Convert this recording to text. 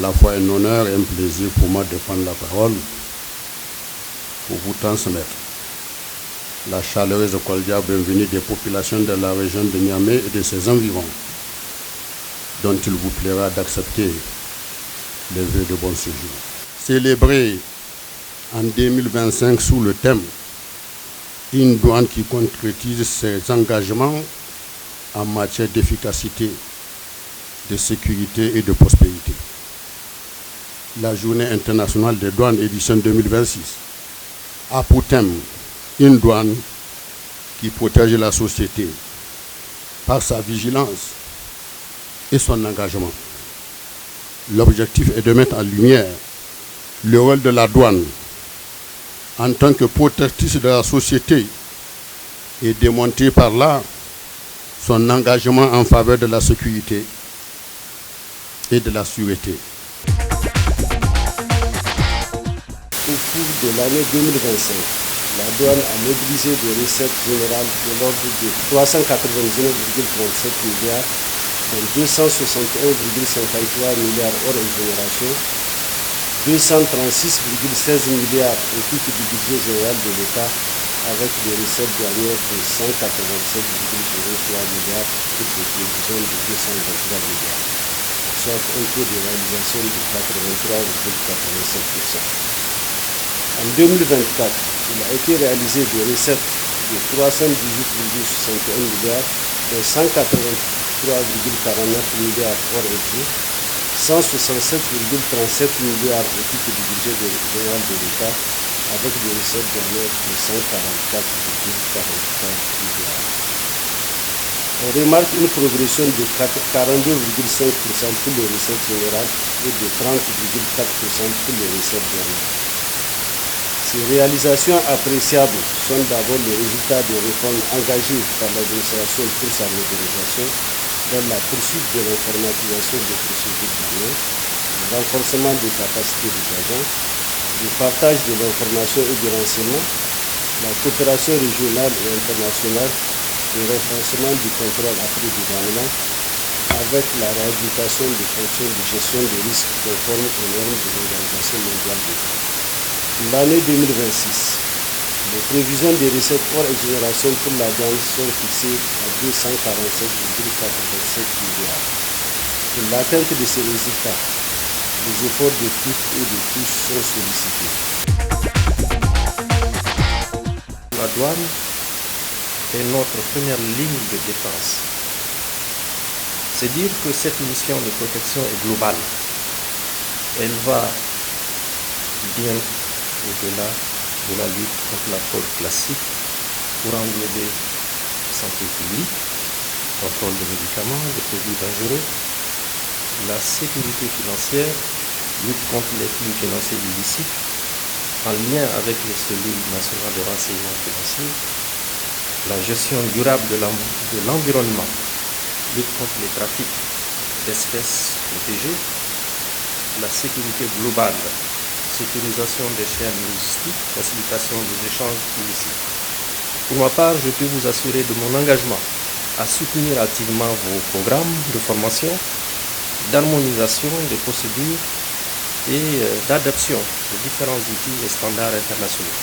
la fois un honneur et un plaisir pour moi de prendre la parole pour vous transmettre la chaleureuse et cordiale bienvenue des populations de la région de Niamey et de ses environs, dont il vous plaira d'accepter les vœux de bon séjour. Célébré en 2025 sous le thème « Une douane qui concrétise ses engagements en matière d'efficacité, de sécurité et de prospérité ». La Journée internationale des douanes édition 2026 a pour thème une douane qui protège la société par sa vigilance et son engagement. L'objectif est de mettre en lumière le rôle de la douane en tant que protectrice de la société et démontrer par là son engagement en faveur de la sécurité et de la sûreté. Au cours de l'année 2025, la douane a mobilisé des recettes générales de l'ordre de 399,37 milliards, dont 261,53 milliards hors exonération, 236,16 milliards au titre du budget général de l'État, avec des recettes douanières de 187,03 milliards et des prévisions de 223 milliards, soit un taux de réalisation de 83,87%. En 2024, il a été réalisé des recettes de 318,61 milliards, de 183,49 milliards hors exo, 167,37 milliards au titre du budget général de l'État, avec des recettes douanières de 144,44 milliards. On remarque une progression de 42,5% pour les recettes générales et de 30,4% pour les recettes douanières. Ces réalisations appréciables sont d'abord les résultats des réformes engagées par l'administration pour sa modernisation dans la poursuite de l'informatisation des procédures douanières, le renforcement des capacités des agents, le partage de l'information et du renseignement, la coopération régionale et internationale, le renforcement du contrôle après dédouanement, avec la réhabilitation des fonctions de gestion des risques conformes aux normes de l'Organisation mondiale du travail. L'année 2026, les prévisions des recettes hors exonération pour la douane sont fixées à 247,87 milliards. Pour l'atteinte de ces résultats, les efforts de toutes et de tous sont sollicités. La douane est notre première ligne de défense. C'est dire que cette mission de protection est globale. Elle va bien au-delà de la lutte contre la fraude classique pour englober santé publique, contrôle des médicaments, des produits dangereux, la sécurité financière, lutte contre les flux financiers illicites, en lien avec les cellules nationales de renseignement financier, la gestion durable de l'environnement, lutte contre les trafics d'espèces protégées, la sécurité globale, sécurisation des chaînes logistiques, facilitation des échanges illicites. Pour ma part, je peux vous assurer de mon engagement à soutenir activement vos programmes de formation, d'harmonisation des procédures et d'adoption de différents outils et standards internationaux.